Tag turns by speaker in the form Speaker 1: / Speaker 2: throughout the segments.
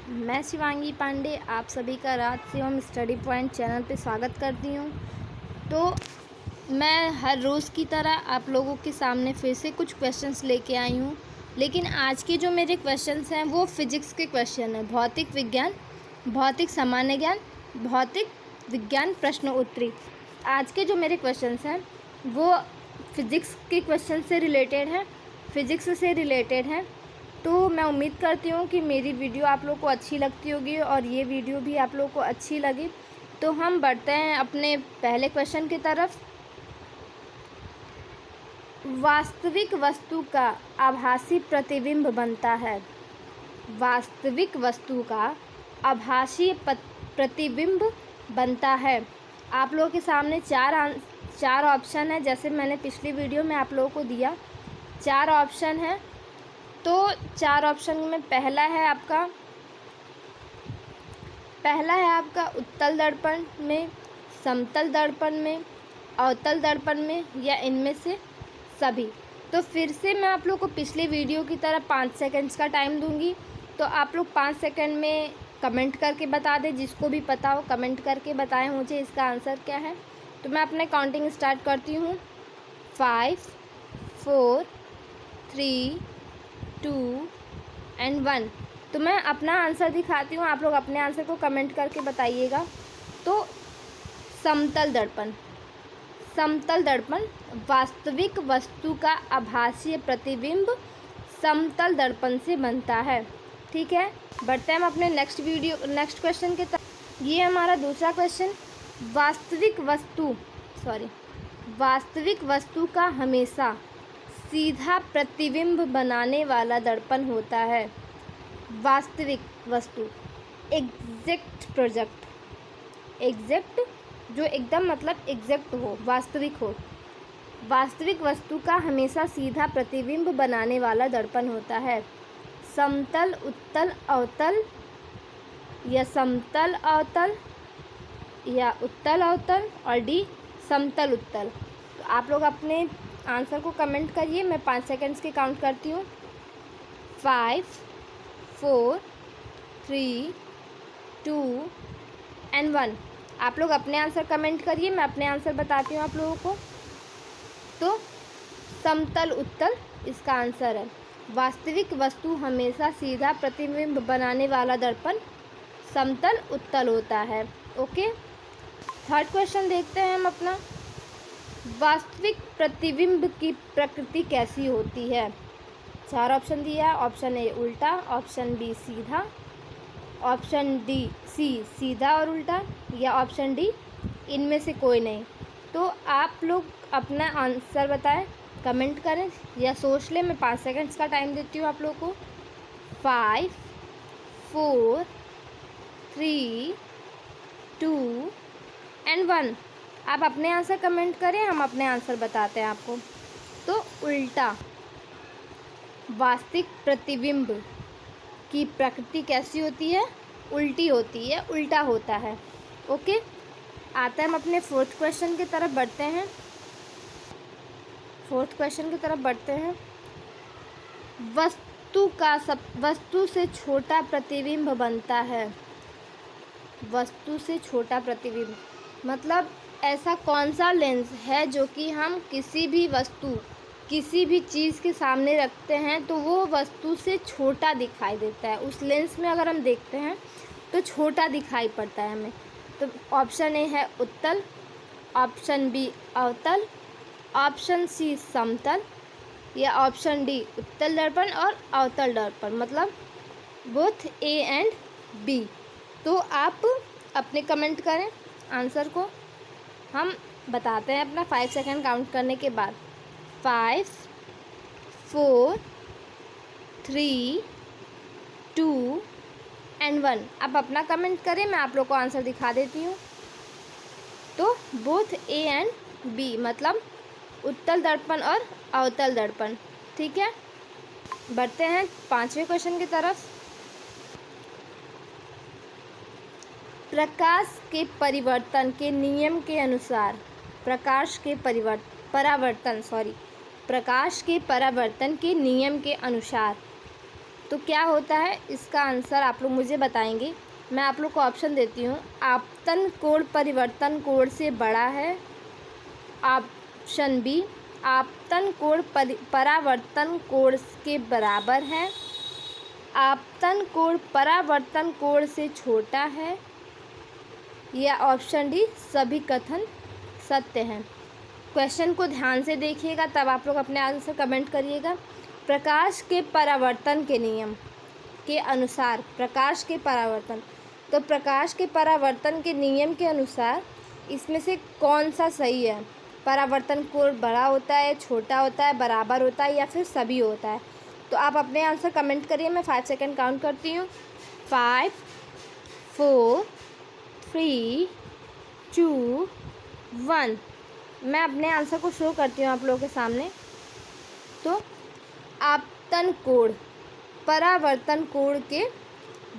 Speaker 1: मैं शिवांगी पांडे आप सभी का राज शिवम स्टडी पॉइंट चैनल पे स्वागत करती हूँ। तो मैं हर रोज़ की तरह आप लोगों के सामने फिर से कुछ क्वेश्चंस लेके आई हूँ, लेकिन आज के जो मेरे क्वेश्चंस हैं वो फिज़िक्स के क्वेश्चन हैं। भौतिक विज्ञान, भौतिक सामान्य ज्ञान, भौतिक विज्ञान प्रश्न उत्तरी। आज के जो मेरे क्वेश्चंस हैं वो फिज़िक्स के क्वेश्चन से रिलेटेड हैं, फिज़िक्स से रिलेटेड हैं। तो मैं उम्मीद करती हूँ कि मेरी वीडियो आप लोग को अच्छी लगती होगी और ये वीडियो भी आप लोग को अच्छी लगी। तो हम बढ़ते हैं अपने पहले क्वेश्चन की तरफ। वास्तविक वस्तु का आभासी प्रतिबिंब बनता है। वास्तविक वस्तु का आभासी प्रतिबिंब बनता है। आप लोगों के सामने चार ऑप्शन है, जैसे मैंने पिछली वीडियो में आप लोगों को दिया। चार ऑप्शन है, तो चार ऑप्शन में पहला है आपका उत्तल दर्पण में, समतल दर्पण में, अवतल दर्पण में, या इनमें से सभी। तो फिर से मैं आप लोग को पिछले वीडियो की तरह 5 सेकंड्स का टाइम दूंगी। तो आप लोग 5 सेकंड में कमेंट करके बता दें, जिसको भी पता हो कमेंट करके बताएं मुझे इसका आंसर क्या है। तो मैं अपने काउंटिंग स्टार्ट करती हूँ। 5 4 3 2 एंड 1। तो मैं अपना आंसर दिखाती हूँ, आप लोग अपने आंसर को कमेंट करके बताइएगा। तो समतल दर्पण, समतल दर्पण वास्तविक वस्तु का आभासीय प्रतिबिंब समतल दर्पण से बनता है। ठीक है, बढ़ते हैं हम अपने नेक्स्ट क्वेश्चन के तरफ। ये हमारा दूसरा क्वेश्चन। वास्तविक वस्तु का हमेशा सीधा प्रतिबिंब बनाने वाला दर्पण होता है। वास्तविक वस्तु, एग्जैक्ट जो एकदम मतलब एग्जैक्ट हो, वास्तविक हो। वास्तविक वस्तु का हमेशा सीधा प्रतिबिंब बनाने वाला दर्पण होता है। समतल उत्तल अवतल, या समतल अवतल, या उत्तल अवतल, और डी समतल उत्तल। तो आप लोग अपने आंसर को कमेंट करिए। मैं 5 सेकंड्स के काउंट करती हूँ। 5 4 3 2 एंड 1। आप लोग अपने आंसर कमेंट करिए, मैं अपने आंसर बताती हूँ आप लोगों को। तो समतल उत्तल इसका आंसर है। वास्तविक वस्तु हमेशा सीधा प्रतिबिंब बनाने वाला दर्पण समतल उत्तल होता है। ओके, थर्ड क्वेश्चन देखते हैं हम अपना। वास्तविक प्रतिबिंब की प्रकृति कैसी होती है? 4 ऑप्शन दिया है। ऑप्शन ए उल्टा, ऑप्शन बी सीधा, ऑप्शन सी सीधा और उल्टा, या ऑप्शन डी इनमें से कोई नहीं। तो आप लोग अपना आंसर बताएं, कमेंट करें या सोच लें। मैं 5 सेकंड्स का टाइम देती हूँ आप लोगों को। 5 4 3 2 एंड 1। आप अपने आंसर कमेंट करें, हम अपने आंसर बताते हैं आपको। तो उल्टा, वास्तविक प्रतिबिंब की प्रकृति कैसी होती है? उल्टी होती है, उल्टा होता है। ओके, आता है हम अपने फोर्थ क्वेश्चन की तरफ बढ़ते हैं। वस्तु से छोटा प्रतिबिंब बनता है। वस्तु से छोटा प्रतिबिंब मतलब ऐसा कौन सा लेंस है जो कि हम किसी भी वस्तु, किसी भी चीज़ के सामने रखते हैं तो वो वस्तु से छोटा दिखाई देता है। उस लेंस में अगर हम देखते हैं तो छोटा दिखाई पड़ता है हमें। तो ऑप्शन ए है उत्तल, ऑप्शन बी अवतल, ऑप्शन सी समतल, या ऑप्शन डी उत्तल दर्पण और अवतल दर्पण, मतलब बोथ ए एंड बी। तो आप अपने कमेंट करें आंसर को, हम बताते हैं अपना 5 सेकंड काउंट करने के बाद। 5 4 3 2 एंड 1। आप अपना कमेंट करें, मैं आप लोग को आंसर दिखा देती हूँ। तो बोथ ए एंड बी मतलब उत्तल दर्पण और अवतल दर्पण। ठीक है, बढ़ते हैं 5वें क्वेश्चन की तरफ। प्रकाश के परावर्तन के नियम के अनुसार तो क्या होता है इसका आंसर आप लोग मुझे बताएंगे। मैं आप लोग को ऑप्शन देती हूँ। आपतन कोण परिवर्तन कोण से बड़ा है। ऑप्शन बी, आपतन कोण परावर्तन कोण के बराबर है। आपतन कोण परावर्तन कोण से छोटा है। या ऑप्शन डी, सभी कथन सत्य हैं। क्वेश्चन को ध्यान से देखिएगा, तब आप लोग अपने आंसर कमेंट करिएगा। प्रकाश के परावर्तन के नियम के अनुसार, प्रकाश के परावर्तन, तो प्रकाश के परावर्तन के नियम के अनुसार इसमें से कौन सा सही है? परावर्तन कोण बड़ा होता है, छोटा होता है, बराबर होता है या फिर सभी होता है? तो आप अपने आंसर कमेंट करिए। मैं 5 सेकंड काउंट करती हूँ। 5 4 3 2 1। मैं अपने आंसर को शो करती हूँ आप लोगों के सामने। तो आपतन कोण परावर्तन कोण के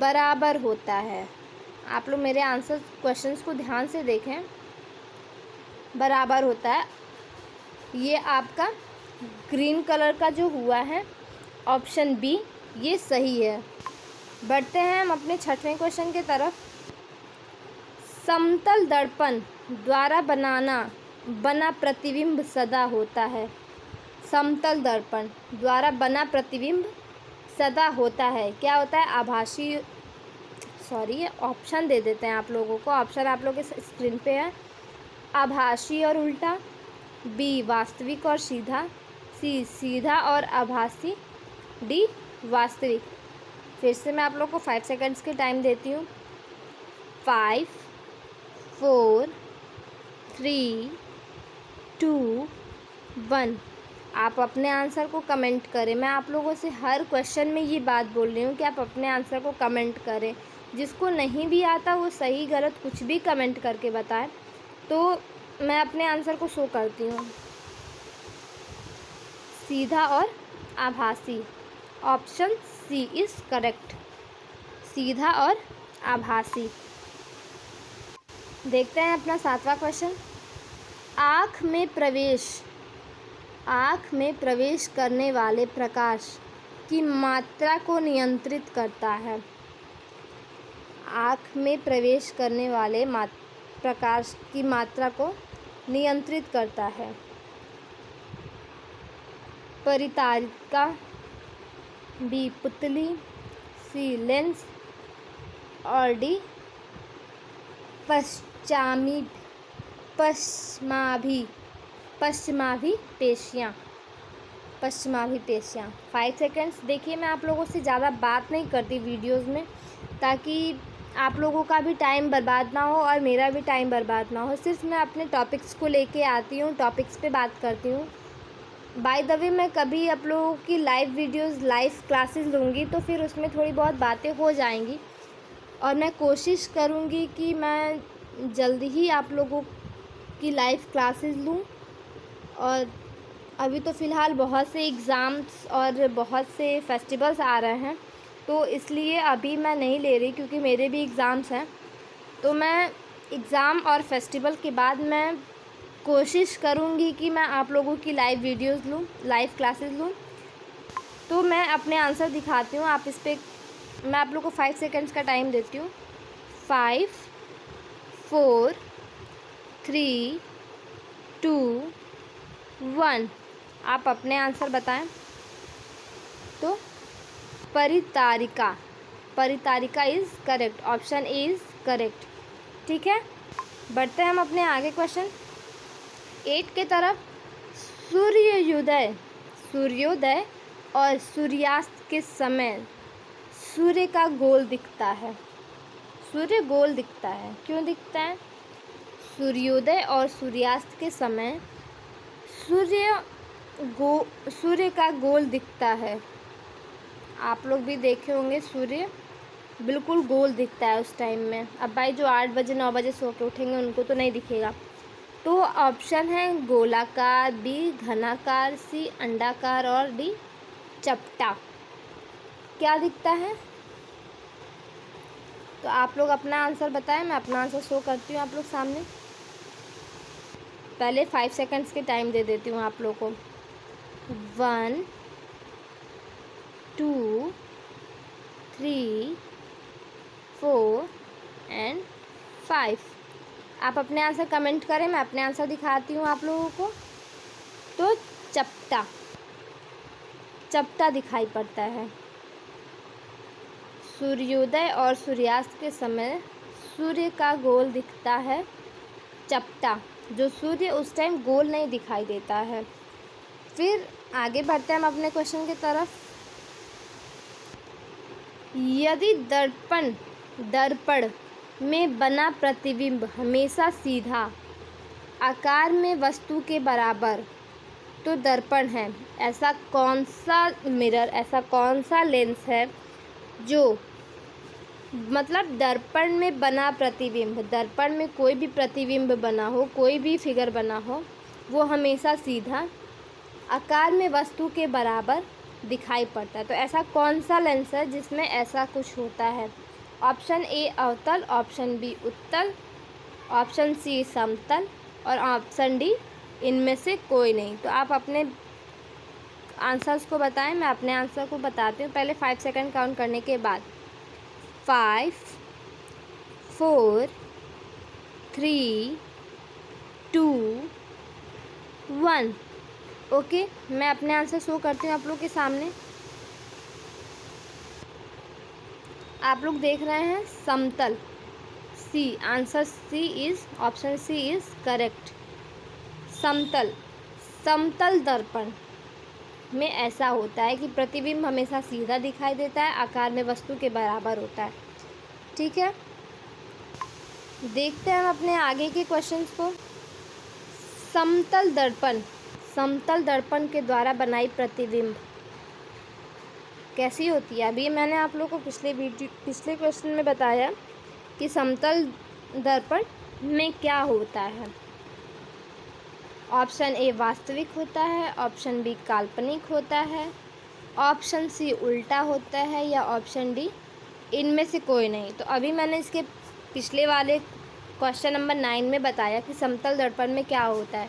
Speaker 1: बराबर होता है। आप लोग मेरे आंसर क्वेश्चंस को ध्यान से देखें। बराबर होता है, ये आपका ग्रीन कलर का जो हुआ है ऑप्शन बी, ये सही है। बढ़ते हैं हम अपने 6वें क्वेश्चन की तरफ। समतल दर्पण द्वारा बना प्रतिबिंब सदा होता है। समतल दर्पण द्वारा बना प्रतिबिंब सदा होता है। क्या होता है? आभासी, सॉरी ऑप्शन दे देते हैं आप लोगों को। ऑप्शन आप लोगों के स्क्रीन पे है। आभासी और उल्टा, बी वास्तविक और सीधा, सी सीधा और आभासी, डी वास्तविक। फिर से मैं आप लोग को 5 सेकंड्स के टाइम देती हूँ। 5 4 3 2 1। आप अपने आंसर को कमेंट करें। मैं आप लोगों से हर क्वेश्चन में ये बात बोल रही हूँ कि आप अपने आंसर को कमेंट करें। जिसको नहीं भी आता वो सही गलत कुछ भी कमेंट करके बताएं। तो मैं अपने आंसर को शो करती हूँ। सीधा और आभासी, ऑप्शन सी इज़ करेक्ट। सीधा और आभासी। देखते हैं अपना 7वां क्वेश्चन। आँख में प्रवेश करने वाले प्रकाश की मात्रा को नियंत्रित करता है। आँख में प्रवेश करने वाले प्रकाश की मात्रा को नियंत्रित करता है। परितारिका, बी पुतली, सी लेंस और डी पश्चिमाभी पेशियाँ। 5 सेकंड्स। देखिए मैं आप लोगों से ज़्यादा बात नहीं करती वीडियोस में, ताकि आप लोगों का भी टाइम बर्बाद ना हो और मेरा भी टाइम बर्बाद ना हो। सिर्फ मैं अपने टॉपिक्स को लेके आती हूँ, टॉपिक्स पे बात करती हूँ। बाय द वे मैं कभी आप लोगों की लाइव वीडियोस, लाइव क्लासेस लूँगी तो फिर उसमें थोड़ी बहुत बातें हो जाएंगी और मैं कोशिश करूँगी कि मैं जल्दी ही आप लोगों की लाइव क्लासेस लूँ। और अभी तो फ़िलहाल बहुत से एग्ज़ाम्स और बहुत से फेस्टिवल्स आ रहे हैं, तो इसलिए अभी मैं नहीं ले रही, क्योंकि मेरे भी एग्ज़ाम्स हैं। तो मैं एग्ज़ाम और फेस्टिवल के बाद मैं कोशिश करूँगी कि मैं आप लोगों की लाइव वीडियोस लूँ, लाइव क्लासेस लूँ। तो मैं अपने आंसर दिखाती हूँ। आप इस पर मैं आप लोगों को 5 सेकंड्स का टाइम देती हूँ। 5 4 3 2 1। आप अपने आंसर बताएं। तो परितारिका is correct. Option A is correct. ठीक है, बढ़ते हैं हम अपने आगे क्वेश्चन 8 के तरफ। सूर्योदय और सूर्यास्त के समय सूर्य का गोल दिखता है। सूर्य गोल दिखता है, क्यों दिखता है? सूर्योदय और सूर्यास्त के समय सूर्य का गोल दिखता है। आप लोग भी देखे होंगे, सूर्य बिल्कुल गोल दिखता है उस टाइम में। अब भाई जो 8 बजे 9 बजे सो के उठेंगे उनको तो नहीं दिखेगा। तो ऑप्शन है गोलाकार, बी घनाकार, सी अंडाकार और डी चपटा। क्या दिखता है? तो आप लोग अपना आंसर बताएं। मैं अपना आंसर शो करती हूँ आप लोग सामने। पहले 5 सेकंड्स के टाइम दे देती हूँ आप लोग को। 1 2 3, 4 एंड 5। आप अपने आंसर कमेंट करें, मैं अपने आंसर दिखाती हूँ आप लोगों को। तो चपटा, चपटा दिखाई पड़ता है। सूर्योदय और सूर्यास्त के समय सूर्य का गोल दिखता है चपटा, जो सूर्य उस टाइम गोल नहीं दिखाई देता है। फिर आगे बढ़ते हैं हम अपने क्वेश्चन की तरफ। यदि दर्पण में बना प्रतिबिंब हमेशा सीधा आकार में वस्तु के बराबर तो दर्पण है। ऐसा कौन सा मिरर, ऐसा कौन सा लेंस है जो मतलब दर्पण में बना प्रतिबिंब, दर्पण में कोई भी प्रतिबिंब बना हो, कोई भी फिगर बना हो, वो हमेशा सीधा आकार में वस्तु के बराबर दिखाई पड़ता है। तो ऐसा कौन सा लेंस है जिसमें ऐसा कुछ होता है? ऑप्शन ए अवतल, ऑप्शन बी उत्तल, ऑप्शन सी समतल और ऑप्शन डी इनमें से कोई नहीं। तो आप अपने आंसर्स को बताएं, मैं अपने आंसर को बताती हूँ पहले 5 सेकंड काउंट करने के बाद। 5, 4, 3, 2, 1। ओके, मैं अपने आंसर शो करती हूँ आप लोग के सामने। आप लोग देख रहे हैं समतल, C, answer C is, option C is correct. समतल, समतल दर्पण में ऐसा होता है कि प्रतिबिंब हमेशा सीधा दिखाई देता है, आकार में वस्तु के बराबर होता है। ठीक है, देखते हैं हम अपने आगे के क्वेश्चंस को। समतल दर्पण, समतल दर्पण के द्वारा बनाई प्रतिबिंब कैसी होती है? अभी मैंने आप लोगों को पिछले क्वेश्चन में बताया कि समतल दर्पण में क्या होता है। ऑप्शन ए वास्तविक होता है, ऑप्शन बी काल्पनिक होता है, ऑप्शन सी उल्टा होता है या ऑप्शन डी इनमें से कोई नहीं। तो अभी मैंने इसके पिछले वाले क्वेश्चन नंबर 9 में बताया कि समतल दर्पण में क्या होता है।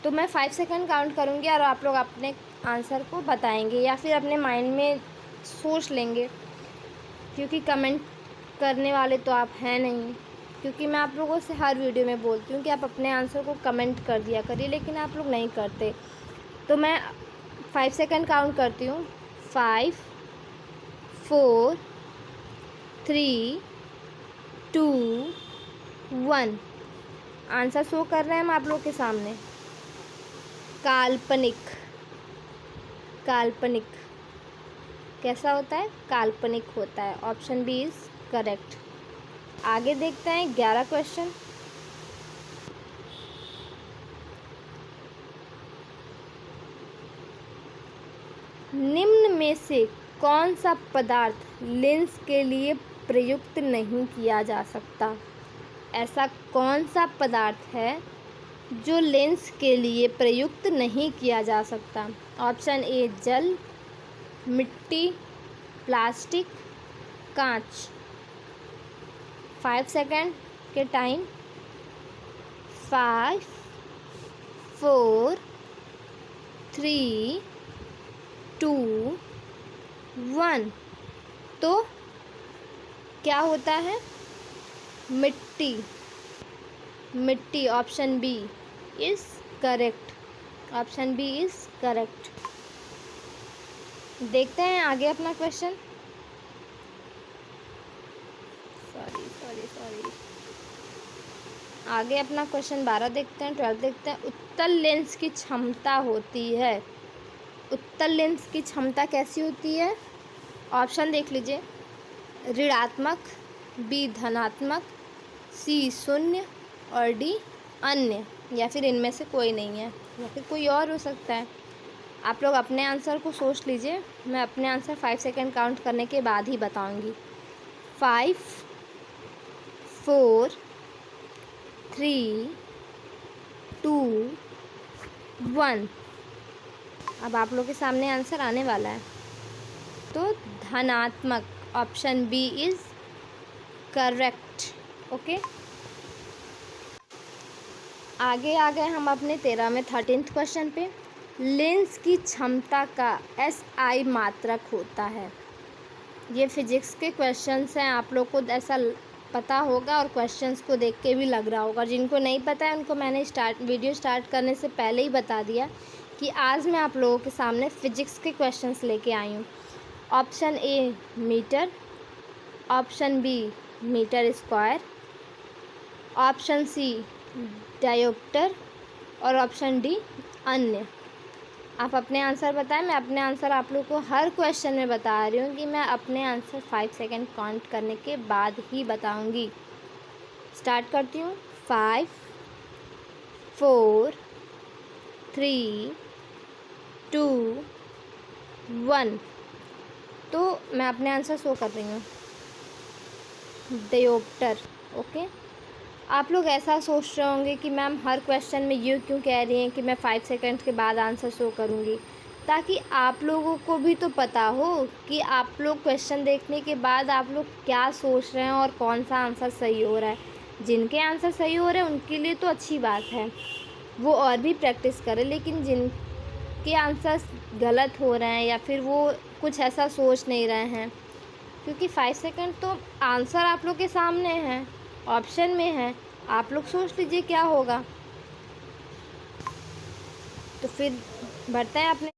Speaker 1: तो मैं 5 सेकंड काउंट करूँगी और आप लोग अपने आंसर को बताएंगे या फिर अपने माइंड में सोच लेंगे, क्योंकि कमेंट करने वाले तो आप हैं नहीं। क्योंकि मैं आप लोगों से हर वीडियो में बोलती हूँ कि आप अपने आंसर को कमेंट कर दिया करिए, लेकिन आप लोग नहीं करते। तो मैं 5 सेकंड काउंट करती हूँ। 5, 4, 3, 2, 1। आंसर शो कर रहे हैं हम आप लोग के सामने। काल्पनिक, काल्पनिक कैसा होता है? काल्पनिक होता है। Option B is correct. आगे देखते हैं 11 क्वेश्चन। निम्न में से कौन सा पदार्थ लेंस के लिए प्रयुक्त नहीं किया जा सकता? ऐसा कौन सा पदार्थ है जो लेंस के लिए प्रयुक्त नहीं किया जा सकता? ऑप्शन ए जल, मिट्टी, प्लास्टिक, कांच। 5 सेकंड के टाइम। 5, 4, 3, 2, 1। तो क्या होता है? मिट्टी, मिट्टी। Option B is correct, option B is correct. देखते हैं आगे अपना क्वेश्चन। सॉरी आगे अपना क्वेश्चन 12 देखते हैं, 12 देखते हैं। उत्तल लेंस की क्षमता होती है, उत्तल लेंस की क्षमता कैसी होती है? ऑप्शन देख लीजिए। ऋणात्मक, बी धनात्मक, सी शून्य और डी अन्य, या फिर इनमें से कोई नहीं है, या फिर कोई और हो सकता है। आप लोग अपने आंसर को सोच लीजिए, मैं अपने आंसर 5 सेकंड काउंट करने के बाद ही बताऊंगी। 5, 4, 3, 2, 1। अब आप लोग के सामने आंसर आने वाला है। तो धनात्मक, option B is correct. Okay, आगे आ गए हम अपने 13th क्वेश्चन पे। लेंस की क्षमता का SI मात्रक होता है। ये फिजिक्स के क्वेश्चंस हैं, आप लोग को ऐसा पता होगा और क्वेश्चंस को देख के भी लग रहा होगा। जिनको नहीं पता है उनको मैंने वीडियो स्टार्ट करने से पहले ही बता दिया कि आज मैं आप लोगों के सामने फिजिक्स के क्वेश्चंस लेके आई हूँ। Option A metre, option B metre square, option C dioptre और ऑप्शन डी अन्य। आप अपने आंसर बताएं। मैं अपने आंसर आप लोग को हर क्वेश्चन में बता रही हूँ कि मैं अपने आंसर 5 सेकंड काउंट करने के बाद ही बताऊँगी। स्टार्ट करती हूँ। 5 4 3 2 1। तो मैं अपने आंसर शो कर रही हूँ, डायोप्टर। ओके, आप लोग ऐसा सोच रहे होंगे कि मैम हर क्वेश्चन में ये क्यों कह रही हैं कि मैं 5 सेकंड के बाद आंसर शो करूँगी, ताकि आप लोगों को भी तो पता हो कि आप लोग क्वेश्चन देखने के बाद आप लोग क्या सोच रहे हैं और कौन सा आंसर सही हो रहा है। जिनके आंसर सही हो रहे हैं उनके लिए तो अच्छी बात है, वो और भी प्रैक्टिस करें, लेकिन जिनके आंसर गलत हो रहे हैं या फिर वो कुछ ऐसा सोच नहीं रहे हैं, क्योंकि 5 सेकंड तो आंसर आप लोग के सामने है, ऑप्शन में है, आप लोग सोच लीजिए क्या होगा। तो फिर बढ़ते हैं अपने